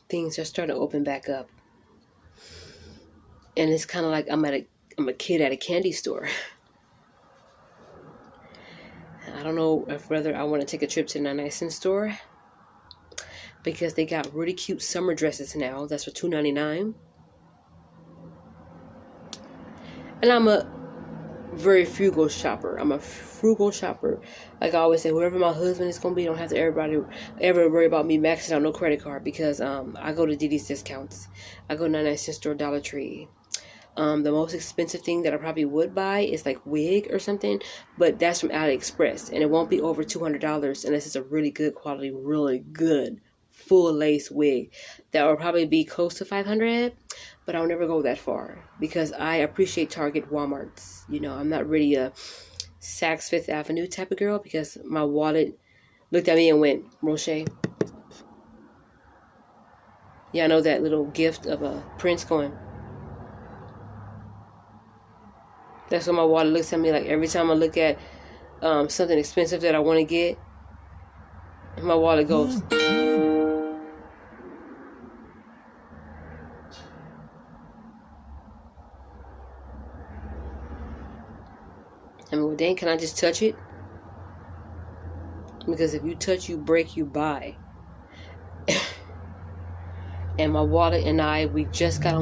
things are starting to open back up. And it's kind of like I'm a kid at a candy store. I don't know if whether I want to take a trip to the 99-cent store, because they got really cute summer dresses now. That's for $2.99. And I'm a very frugal shopper. I'm a frugal shopper. Like I always say, whoever my husband is gonna be, don't have to ever worry about me maxing out no credit card, because I go to DD's Discounts. I go to 99-cent store, Dollar Tree. The most expensive thing that I probably would buy is like wig or something, but that's from AliExpress, and it won't be over $200 unless it's a really good quality, really good full lace wig. That will probably be close to $500, but I'll never go that far because I appreciate Target, Walmart's. You know, I'm not really a Saks Fifth Avenue type of girl, because my wallet looked at me and went, Roche. Yeah, I know that little gift of a prince going. That's what my wallet looks at me like every time I look at something expensive that I want to get. My wallet goes. I mean, well, dang, can I just touch it? Because if you touch, you break, you buy. And my wallet and I, we just got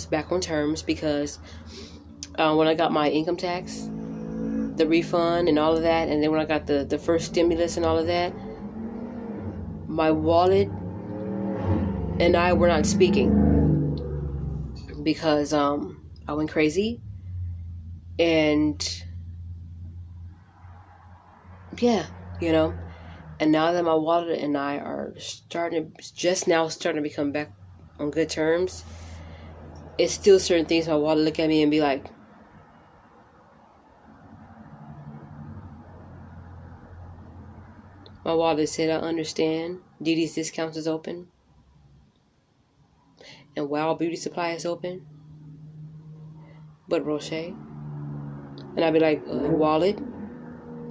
back on terms, because when I got my income tax, the refund and all of that, and then when I got the first stimulus and all of that, my wallet and I were not speaking, because I went crazy. And yeah, you know, and now that my wallet and I are just now starting to become back on good terms, it's still certain things my wallet look at me and be like, my wallet said, I understand DD's Discounts is open and Wow Beauty Supply is open, but Roche, and I'd be like, wallet,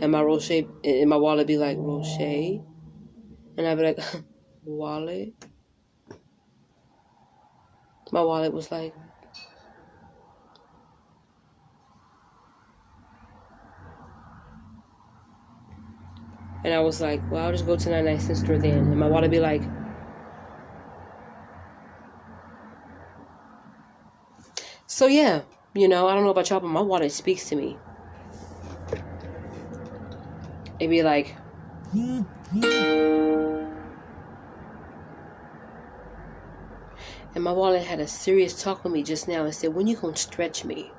and my wallet be like, Roche, and I'd be like, wallet. My wallet was like, and I was like, well, I'll just go to the 99-cent store then. And my wallet be like, so yeah, you know, I don't know about y'all, but my wallet speaks to me. It'd be like, and my wallet had a serious talk with me just now and said, when you gonna stretch me?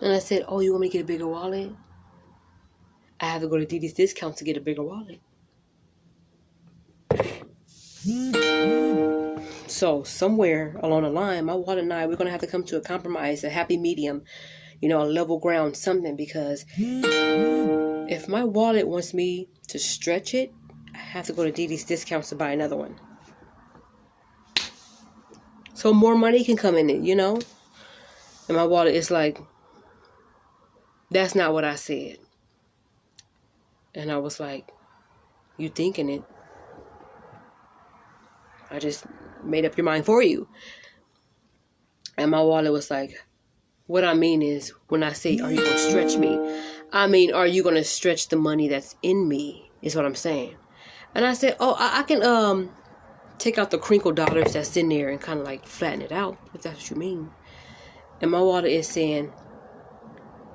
And I said, oh, you want me to get a bigger wallet? I have to go to DD's Discounts to get a bigger wallet. So somewhere along the line, my wallet and I, we're going to have to come to a compromise, a happy medium, you know, a level ground, something. Because if my wallet wants me to stretch it, I have to go to DD's Discounts to buy another one. So more money can come in it, you know. And my wallet is like, that's not what I said. And I was like, you thinking it. I just made up your mind for you. And my wallet was like, what I mean is, when I say, are you going to stretch me? I mean, are you going to stretch the money that's in me, is what I'm saying. And I said, oh, I can take out the crinkled dollars that's in there and kind of like flatten it out, if that's what you mean. And my wallet is saying,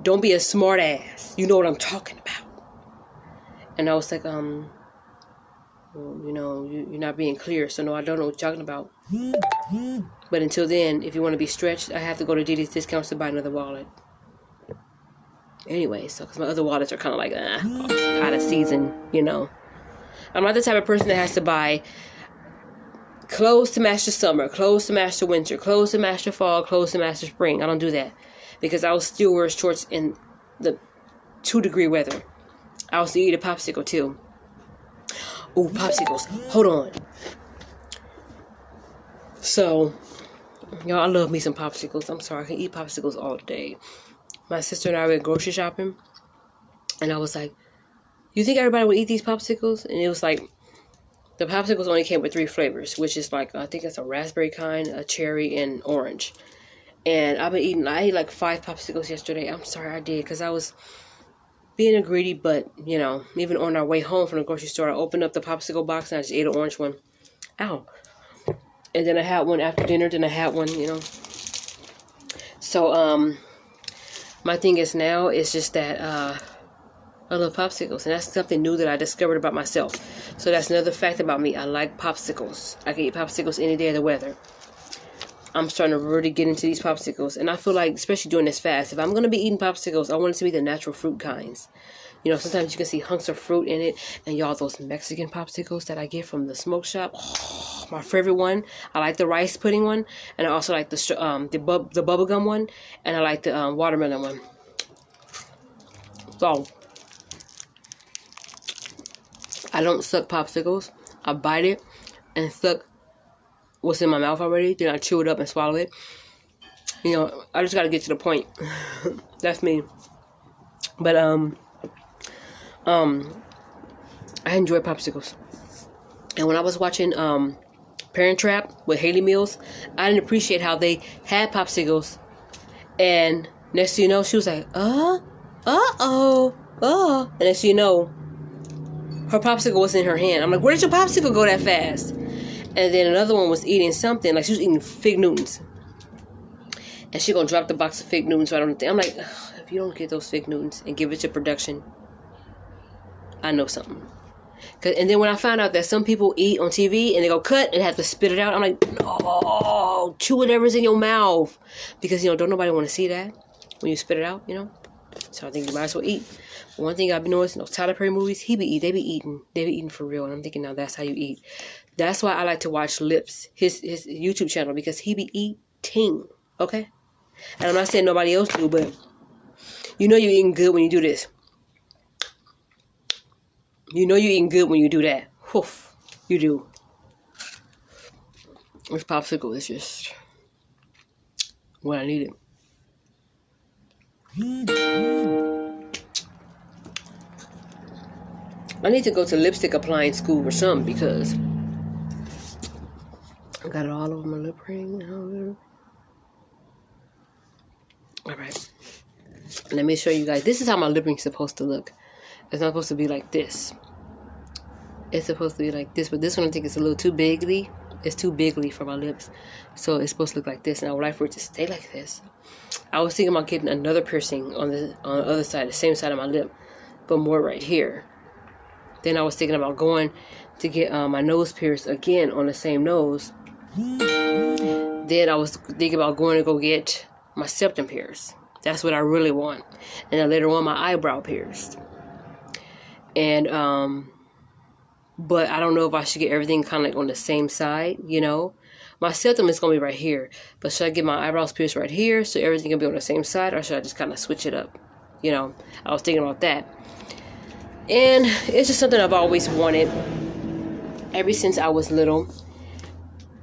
don't be a smart ass. You know what I'm talking about. And I was like, well, you know, you're not being clear, so no, I don't know what you're talking about. But until then, if you want to be stretched, I have to go to DD's Discounts to buy another wallet. Anyway, so because my other wallets are kind of like out of season, you know. I'm not the type of person that has to buy clothes to match the summer, clothes to match the winter, clothes to match the fall, clothes to match the spring. I don't do that, because I'll still wear shorts in the 2-degree weather. I'll still eat a popsicle too. Ooh, popsicles. Hold on. So, y'all, I love me some popsicles. I'm sorry, I can eat popsicles all day. My sister and I went grocery shopping, and I was like, you think everybody would eat these popsicles? And it was like The popsicles only came with 3 flavors, which is like, I think it's a raspberry kind, a cherry, and orange. And I ate like 5 popsicles yesterday. I'm sorry I did, because I was being a greedy, but, you know, even on our way home from the grocery store, I opened up the popsicle box and I just ate an orange one. Ow. And then I had one after dinner, then I had one, you know. So, my thing is now, it's just that, I love popsicles, and that's something new that I discovered about myself. So that's another fact about me. I like popsicles. I can eat popsicles any day of the weather. I'm starting to really get into these popsicles, and I feel like, especially during this fast, if I'm going to be eating popsicles, I want it to be the natural fruit kinds. You know, sometimes you can see hunks of fruit in it, and y'all, those Mexican popsicles that I get from the smoke shop, oh, my favorite one. I like the rice pudding one, and I also like the bubblegum one, and I like the watermelon one. So, I don't suck popsicles. I bite it and suck what's in my mouth already. Then I chew it up and swallow it. You know, I just got to get to the point. That's me. But, I enjoy popsicles. And when I was watching, Parent Trap with Haley Mills, I didn't appreciate how they had popsicles. And next thing you know, she was like, And next thing you know, her popsicle was in her hand. I'm like, where did your popsicle go that fast? And then another one was eating something, like she was eating Fig Newtons. And she gonna drop the box of Fig Newtons. So I don't think, I'm like, if you don't get those Fig Newtons and give it to production, I know something. And then when I found out that some people eat on TV and they go cut and have to spit it out, I'm like, no, chew whatever's in your mouth. Because, you know, don't nobody want to see that when you spit it out, you know. So I think you might as well eat. One thing I've been noticing, those Tyler Perry movies, they be eating for real. And I'm thinking, now that's how you eat. That's why I like to watch Lips, his YouTube channel, because he be eating, okay? And I'm not saying nobody else do, but you know you're eating good when you do this. You know you're eating good when you do that. Woof, you do. This popsicle is just what I needed. I need to go to lipstick applying school or something, because I got it all over my lip ring. Alright. Let me show you guys. This is how my lip ring is supposed to look. It's not supposed to be like this. It's supposed to be like this, but this one I think is a little too bigly. It's too bigly for my lips. So it's supposed to look like this, and I would like for it to stay like this. I was thinking about getting another piercing on the other side, the same side of my lip, but more right here. Then I was thinking about going to get my nose pierced again on the same nose. Then I was thinking about going to go get my septum pierced. That's what I really want. And then later on, my eyebrow pierced. And, but I don't know if I should get everything kind of like on the same side, you know. My septum is going to be right here. But should I get my eyebrows pierced right here so everything can be on the same side? Or should I just kind of switch it up? You know, I was thinking about that. And it's just something I've always wanted ever since I was little.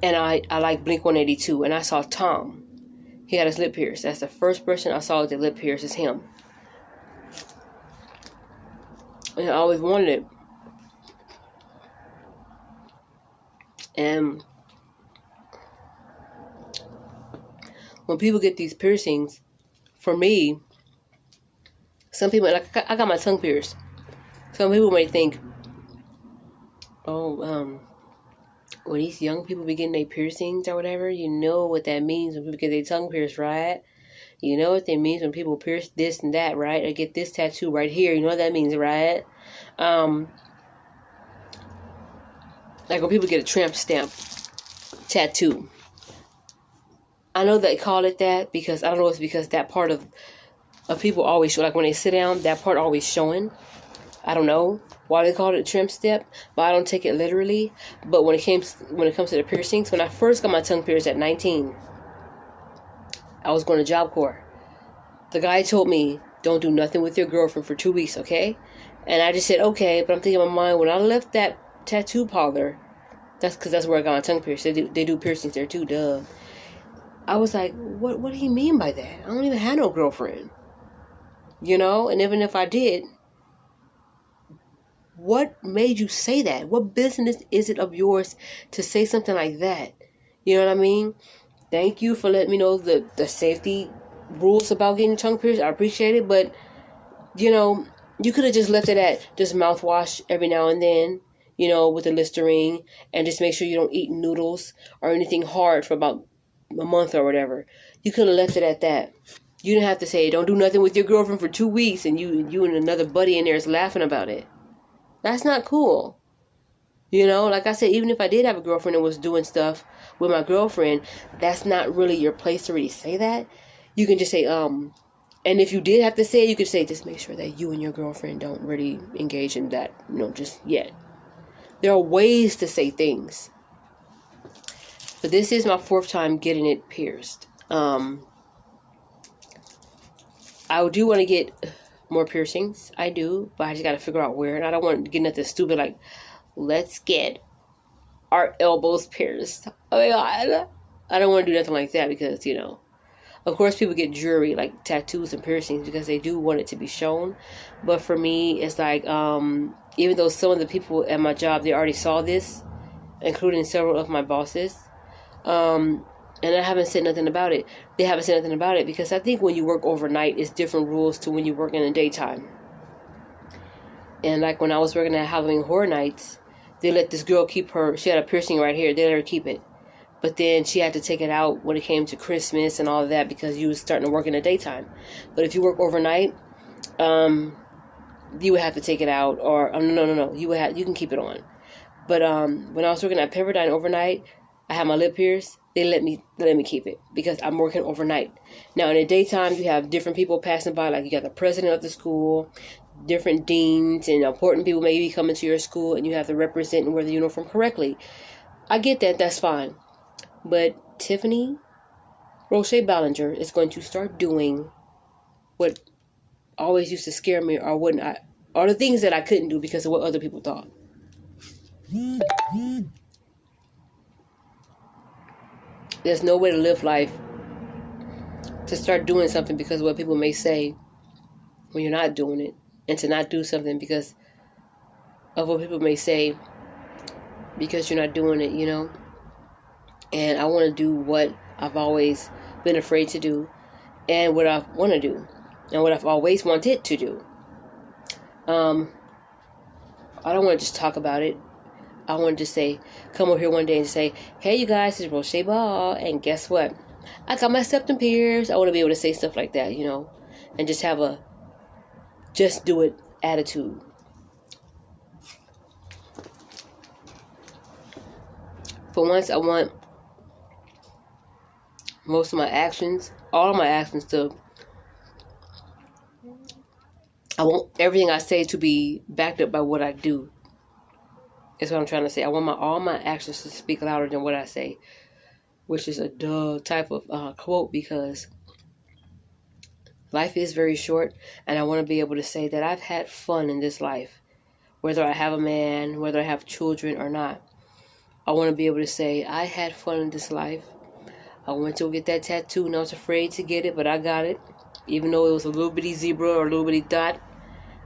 And I like Blink-182. And I saw Tom. He got his lip pierced. That's the first person I saw with the lip pierced is him. And I always wanted it. And when people get these piercings, for me, some people, like I got my tongue pierced. Some people may think, oh, when these young people be getting their piercings or whatever, you know what that means when people get their tongue pierced, right? You know what that means when people pierce this and that, right? Or get this tattoo right here. You know what that means, right? Like when people get a tramp stamp tattoo. I know they call it that because, I don't know if it's because that part of people always show, like when they sit down, that part always showing. I don't know why they call it a tramp stamp, but I don't take it literally. But when it comes to the piercings, when I first got my tongue pierced at 19, I was going to Job Corps. The guy told me, don't do nothing with your girlfriend for 2 weeks, okay? And I just said, okay, but I'm thinking in my mind, when I left that tattoo parlor, that's because that's where I got my tongue pierced. They do piercings there too, duh. I was like, what do you mean by that? I don't even have no girlfriend. You know? And even if I did, what made you say that? What business is it of yours to say something like that? You know what I mean? Thank you for letting me know the safety rules about getting tongue pierced. I appreciate it, but you know, you could have just left it at just mouthwash every now and then, you know, with the Listerine, and just make sure you don't eat noodles or anything hard for about a month or whatever. You could have left it at that. You didn't have to say, don't do nothing with your girlfriend for 2 weeks, and you and another buddy in there is laughing about it. That's not cool. You know, like I said, even if I did have a girlfriend and was doing stuff with my girlfriend, that's not really your place to really say that. You can just say, and if you did have to say it, you could say, just make sure that you and your girlfriend don't really engage in that, you know, just yet. There are ways to say things. But this is my 4th time getting it pierced. I do want to get more piercings. I do, but I just got to figure out where. And I don't want to get nothing stupid like, let's get our elbows pierced. Oh my God. I don't want to do nothing like that because, you know, of course people get jewelry like tattoos and piercings because they do want it to be shown. But for me, it's like, even though some of the people at my job, they already saw this, including several of my bosses, and I haven't said nothing about it. They haven't said nothing about it because I think when you work overnight, it's different rules to when you work in the daytime. And like when I was working at Halloween Horror Nights, they let this girl keep she had a piercing right here. They let her keep it. But then she had to take it out when it came to Christmas and all of that because you was starting to work in the daytime. But if you work overnight, you would have to take it out, or no. You can keep it on. But when I was working at Pepperdine overnight, I had my lip pierced. They let me keep it because I'm working overnight. Now in the daytime, you have different people passing by, like you got the president of the school, different deans, and important people may be coming to your school, and you have to represent and wear the uniform correctly. I get that. That's fine. But Tiffany Roche Ballinger is going to start doing what always used to scare me, or the things that I couldn't do because of what other people thought. There's no way to live life to start doing something because of what people may say when you're not doing it, and to not do something because of what people may say because you're not doing it, you know. And I want to do what I've always been afraid to do, and what I want to do, and what I've always wanted to do. I don't want to just talk about it. I want to just say, come over here one day and say, hey, you guys, it's Roche Ball, and guess what? I got my septum pierced. I want to be able to say stuff like that, you know, and just have a just do it attitude. For once, I want most of my actions, all of my actions I want everything I say to be backed up by what I do. That's what I'm trying to say. I want all my actions to speak louder than what I say, which is a duh type of quote, because life is very short, and I want to be able to say that I've had fun in this life, whether I have a man, whether I have children or not. I want to be able to say I had fun in this life. I went to get that tattoo and I was afraid to get it, but I got it. Even though it was a little bitty zebra or a little bitty dot.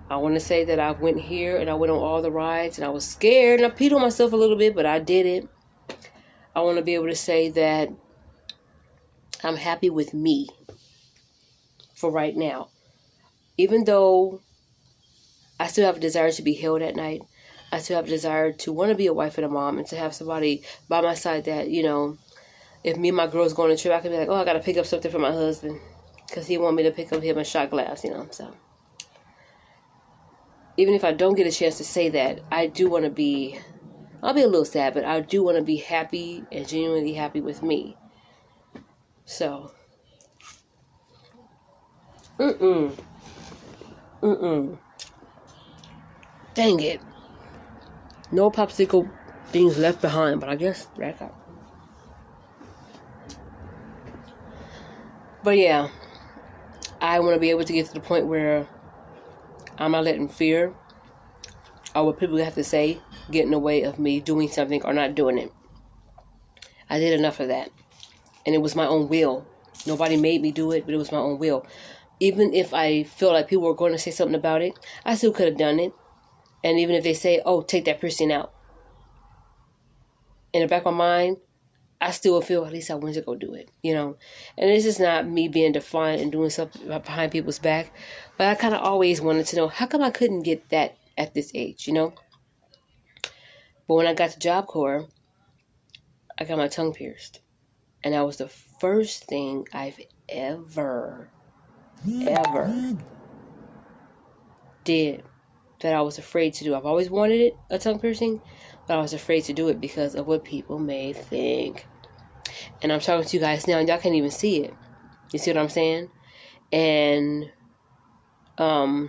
I want to say that I went here and I went on all the rides and I was scared and I peed on myself a little bit, but I did it. I want to be able to say that I'm happy with me for right now. Even though I still have a desire to be held at night, I still have a desire to want to be a wife and a mom and to have somebody by my side that, you know, if me and my girl's going on a trip, I can be like, oh, I got to pick up something for my husband because he want me to pick up him a shot glass, you know. So even if I don't get a chance to say that, I do want to be, I'll be a little sad, but I do want to be happy and genuinely happy with me. So, dang it. No popsicle things left behind, but I guess that's up. But yeah, I want to be able to get to the point where I'm not letting fear or what people have to say get in the way of me doing something or not doing it. I did enough of that. And it was my own will. Nobody made me do it, but it was my own will. Even if I felt like people were going to say something about it, I still could have done it. And even if they say, oh, take that piercing out, in the back of my mind, I still feel at least I went to go do it, you know. And it's just not me being defiant and doing something behind people's back. But I kind of always wanted to know, how come I couldn't get that at this age, you know? But when I got to Job Corps, I got my tongue pierced. And that was the first thing I've ever did that I was afraid to do. I've always wanted it, a tongue piercing, but I was afraid to do it because of what people may think. And I'm talking to you guys now, and y'all can't even see it. You see what I'm saying? And, yeah,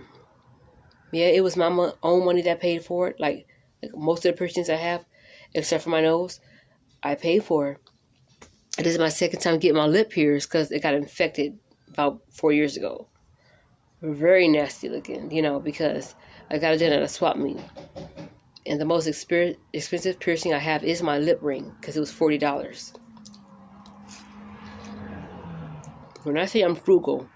it was my own money that paid for it. Like most of the piercings I have, except for my nose, I paid for it. This is my second time getting my lip pierced because it got infected about 4 years ago. Very nasty looking, you know, because I got it done at a swap meet. And the most expensive piercing I have is my lip ring because it was $40. When I say I'm frugal,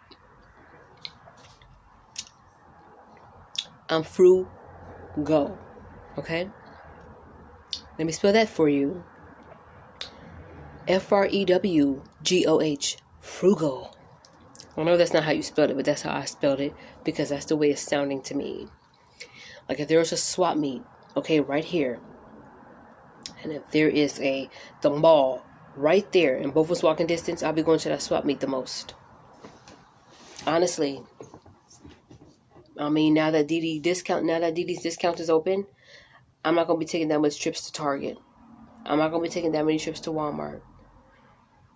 I'm frugal, okay? Let me spell that for you. Frewgoh, frugal. I know that's not how you spelled it, but that's how I spelled it because that's the way it's sounding to me. Like if there was a swap meet, okay, right here, and if there is the mall right there, and both of us walking distance, I'll be going to that swap meet the most. Honestly, I mean, now that DD's discount is open, I'm not gonna be taking that much trips to Target. I'm not gonna be taking that many trips to Walmart.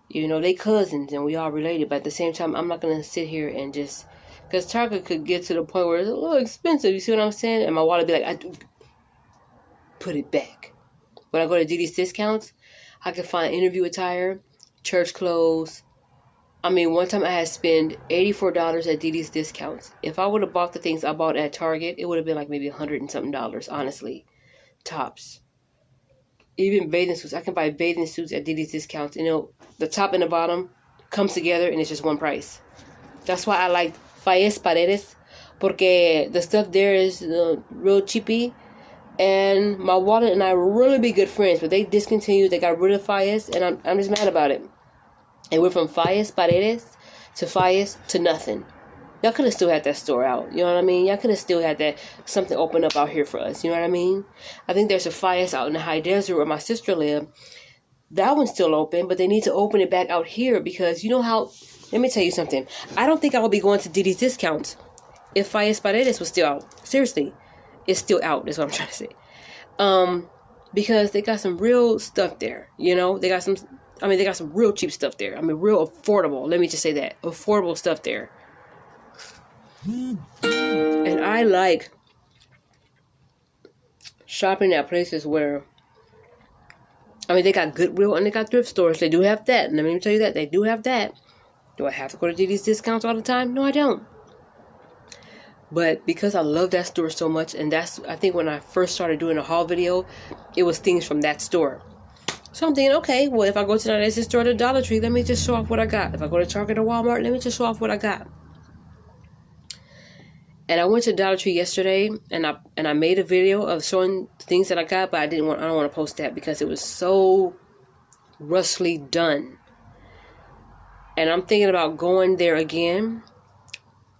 You know, they cousins and we all related, but at the same time, I'm not going to sit here and just... Because Target could get to the point where it's a little expensive, you see what I'm saying? And my wallet be like, I do put it back. When I go to DD's discounts, I can find interview attire, church clothes. I mean, one time I had spent $84 at DD's discounts. If I would have bought the things I bought at Target, it would have been like maybe $100 and something, honestly. Tops. Even bathing suits. I can buy bathing suits at DD's discounts. You know, the top and the bottom comes together and it's just one price. That's why I like Falles Paredes. Porque the stuff there is real cheapy. And my wallet and I were really be good friends. But they discontinued. They got rid of Falles. And I'm just mad about it. And we're from Falles Paredes to Falles to nothing. Y'all could have still had that store out. You know what I mean? Y'all could have still had that something open up out here for us. You know what I mean? I think there's a Falles out in the high desert where my sister lived. That one's still open, but they need to open it back out here because you know how... Let me tell you something. I don't think I will be going to DD's discounts if Falles Paredes was still out. Seriously. It's still out. That's what I'm trying to say. Because they got some real stuff there. You know? They got some real cheap stuff there. I mean, real affordable. Let me just say that. Affordable stuff there. And I like shopping at places where, I mean, they got Goodwill and they got thrift stores. They do have that. And let me tell you that. They do have that. Do I have to go to DD's discounts all the time? No, I don't. But because I love that store so much, and that's, I think when I first started doing a haul video, it was things from that store. So I'm thinking, okay, well, if I go to the next store, the Dollar Tree, let me just show off what I got. If I go to Target or Walmart, let me just show off what I got. And I went to Dollar Tree yesterday, and I made a video of showing things that I got, but I don't want to post that because it was so rushly done. And I'm thinking about going there again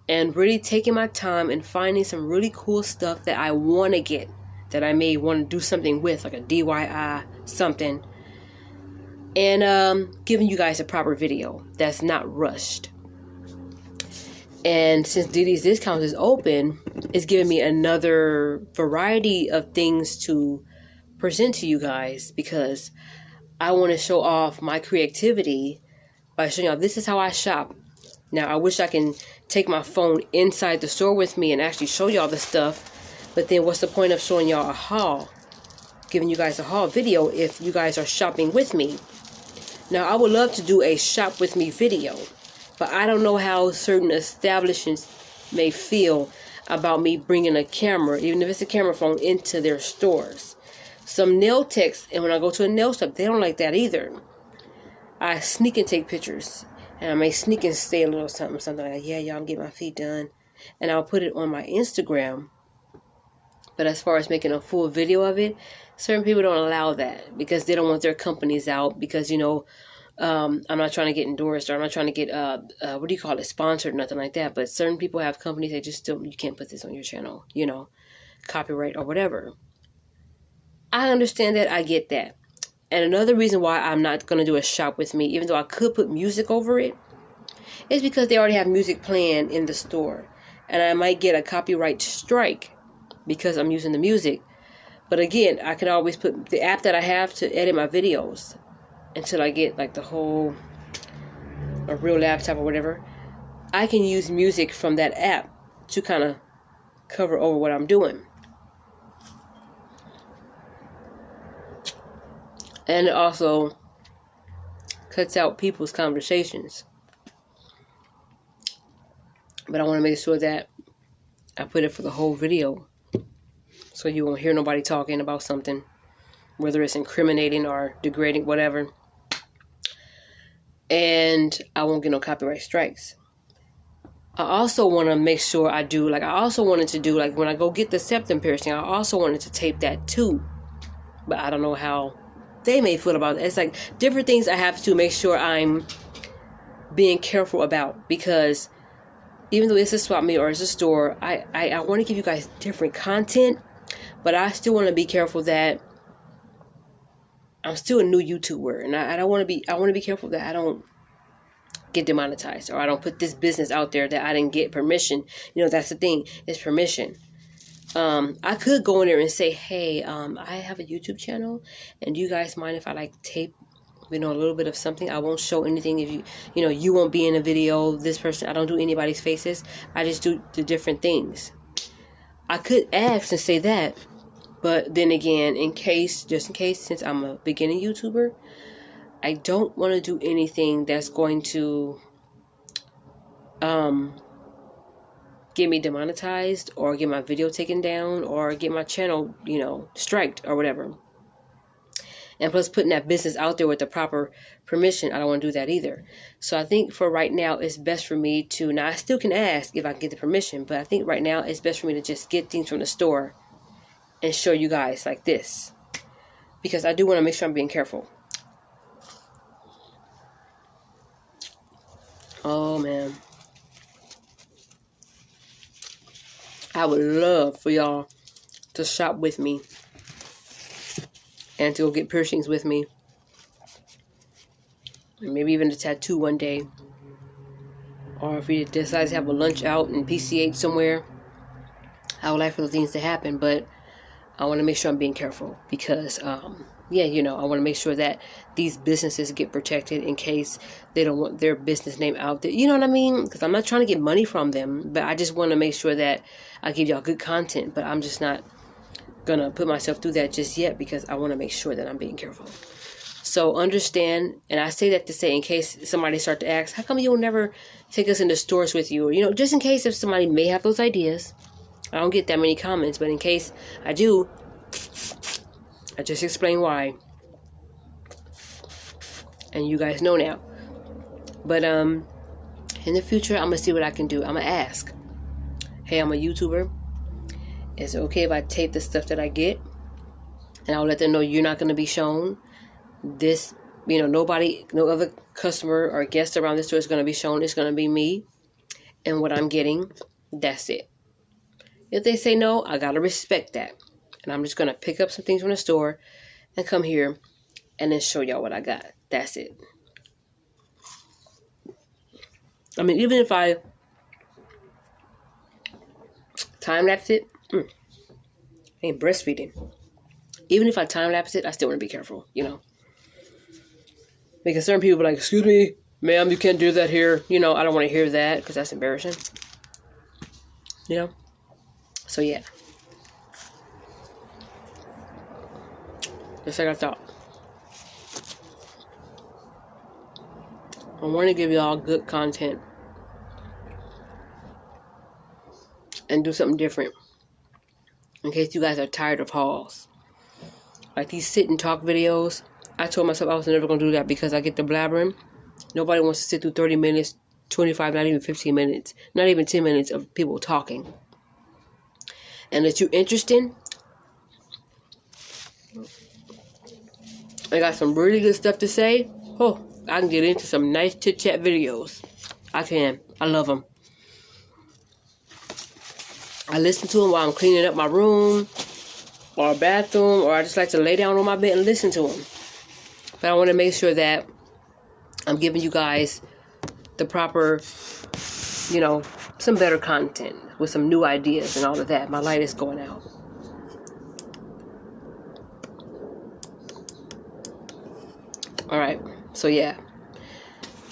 and really taking my time and finding some really cool stuff that I want to get, that I may want to do something with, like a DIY something, and giving you guys a proper video that's not rushed. And since DD's discounts is open, it's giving me another variety of things to present to you guys because I want to show off my creativity by showing y'all this is how I shop. Now, I wish I can take my phone inside the store with me and actually show y'all the stuff. But then what's the point of showing y'all a haul, giving you guys a haul video if you guys are shopping with me? Now, I would love to do a shop with me video. But I don't know how certain establishments may feel about me bringing a camera, even if it's a camera phone, into their stores. Some nail techs, and when I go to a nail shop, they don't like that either. I sneak and take pictures. And I may sneak and say a little something like, yeah, y'all, I'm getting my feet done. And I'll put it on my Instagram. But as far as making a full video of it, certain people don't allow that because they don't want their companies out because, you know, I'm not trying to get endorsed or I'm not trying to get, what do you call it, sponsored, nothing like that. But certain people have companies that just don't, you can't put this on your channel, you know, copyright or whatever. I understand that. I get that. And another reason why I'm not going to do a shop with me, even though I could put music over it, is because they already have music playing in the store. And I might get a copyright strike because I'm using the music. But again, I can always put the app that I have to edit my videos until I get like a real laptop or whatever. I can use music from that app to kind of cover over what I'm doing. And it also cuts out people's conversations. But I want to make sure that I put it for the whole video. So you won't hear nobody talking about something, whether it's incriminating or degrading, whatever. And I won't get no copyright strikes. I also want to make sure I also wanted to do, like when I go get the septum piercing, I also wanted to tape that too. But I don't know how they may feel about it. It's like different things I have to make sure I'm being careful about, because even though it's a swap meet or it's a store, I want to give you guys different content, but I still want to be careful that I'm still a new YouTuber, and I want to be careful that I don't get demonetized or I don't put this business out there that I didn't get permission. You know, that's the thing, it's permission. I could go in there and say, hey, I have a YouTube channel, and do you guys mind if I like tape, you know, a little bit of something? I won't show anything. If you won't be in a video. This person, I don't do anybody's faces. I just do the different things. I could ask and say that, but then again, just in case, since I'm a beginning YouTuber, I don't want to do anything that's going to, get me demonetized or get my video taken down or get my channel, you know, striked or whatever. And plus putting that business out there with the proper permission, I don't want to do that either. So I think for right now, it's best for me to, now I still can ask if I can get the permission, but I think right now it's best for me to just get things from the store and show you guys like this. Because I do want to make sure I'm being careful. Oh man. I would love for y'all to shop with me and to go get piercings with me. And maybe even a tattoo one day. Or if we decide to have a lunch out in PCH somewhere. I would like for those things to happen, but I want to make sure I'm being careful. Because, yeah, you know, I want to make sure that these businesses get protected in case they don't want their business name out there. You know what I mean? Because I'm not trying to get money from them, but I just want to make sure that I give y'all good content. But I'm just not going to put myself through that just yet because I want to make sure that I'm being careful. So understand, and I say that to say in case somebody start to ask, how come you'll never take us into stores with you? Or, you know, just in case if somebody may have those ideas. I don't get that many comments, but in case I do, I just explain why. And you guys know now. But in the future, I'm going to see what I can do. I'm going to ask. Hey, I'm a YouTuber. Is it okay if I tape the stuff that I get? And I'll let them know you're not going to be shown. This, you know, no other customer or guest around the store is going to be shown. It's going to be me and what I'm getting. That's it. If they say no, I got to respect that. And I'm just going to pick up some things from the store and come here and then show y'all what I got. That's it. I mean, even if I time-lapse it, I ain't breastfeeding. Even if I time-lapse it, I still want to be careful, you know. Because certain people are like, excuse me, ma'am, you can't do that here. You know, I don't want to hear that because that's embarrassing. You know? So, yeah. Just like I thought. I want to give y'all good content. And do something different. In case you guys are tired of hauls. Like these sit and talk videos. I told myself I was never going to do that because I get the blabbering. Nobody wants to sit through 30 minutes, 25, not even 15 minutes. Not even 10 minutes of people talking. And if you're interested, I got some really good stuff to say. Oh, I can get into some nice chit chat videos. I can. I love them. I listen to them while I'm cleaning up my room or bathroom, or I just like to lay down on my bed and listen to them. But I want to make sure that I'm giving you guys the proper, you know, some better content with some new ideas and all of that. My light is going out. All right. So, yeah.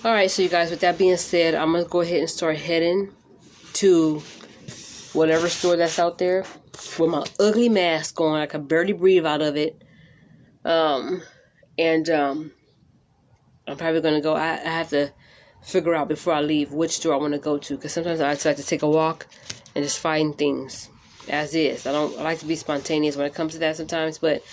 All right. So, you guys, with that being said, I'm going to go ahead and start heading to whatever store that's out there with my ugly mask on. I can barely breathe out of it. I'm probably going to go. I have to figure out before I leave which store I want to go to, because sometimes I just like to take a walk and just find things as is. I like to be spontaneous when it comes to that sometimes, but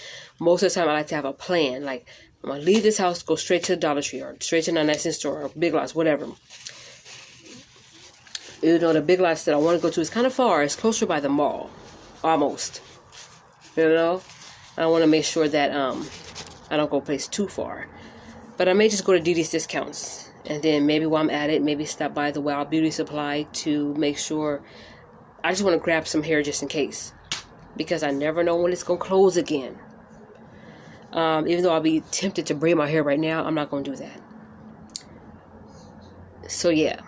most of the time I like to have a plan. Like, I'm going to leave this house, go straight to the Dollar Tree or straight to the 99-cent store or Big Lots, whatever. You know, the Big Lots that I want to go to is kind of far. It's closer by the mall, almost. You know, I want to make sure that I don't go a place too far. But I may just go to DD's Discounts, and then maybe while I'm at it, maybe stop by the Wild Beauty Supply to make sure. I just want to grab some hair just in case, because I never know when it's going to close again. Even though I'll be tempted to braid my hair right now, I'm not going to do that. So yeah,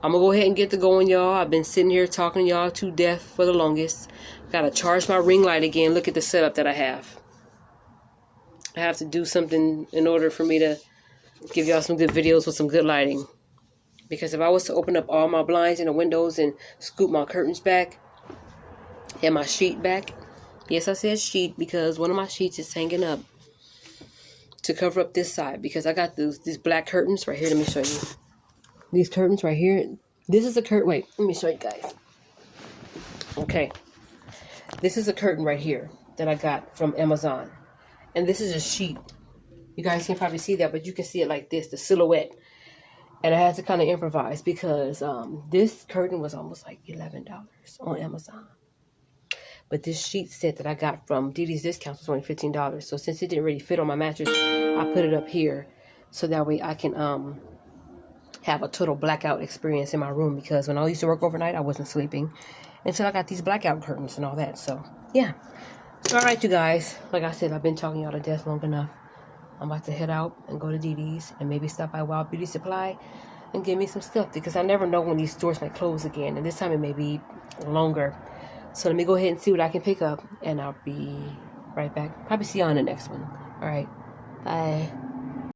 I'm going to go ahead and get to going, y'all. I've been sitting here talking to y'all to death for the longest. Got to charge my ring light again. Look at the setup that I have. I have to do something in order for me to give y'all some good videos with some good lighting. Because if I was to open up all my blinds and the windows and scoop my curtains back and my sheet back. Yes, I said sheet because one of my sheets is hanging up to cover up this side. Because I got these black curtains right here. Let me show you. These curtains right here. This is a curtain. Wait, let me show you guys. Okay. This is a curtain right here that I got from Amazon. And this is a sheet. You guys can probably see that, but you can see it like this, the silhouette. And I had to kind of improvise because this curtain was almost like $11 on Amazon. But this sheet set that I got from DD's Discounts was only $15. So since it didn't really fit on my mattress, I put it up here so that way I can have a total blackout experience in my room. Because when I used to work overnight, I wasn't sleeping until I got these blackout curtains and all that. So yeah. All right, you guys. Like I said, I've been talking y'all to death long enough. I'm about to head out and go to DD's and maybe stop by Wild Beauty Supply and get me some stuff, because I never know when these stores might close again. And this time it may be longer. So let me go ahead and see what I can pick up, and I'll be right back. Probably see you on the next one. All right. Bye.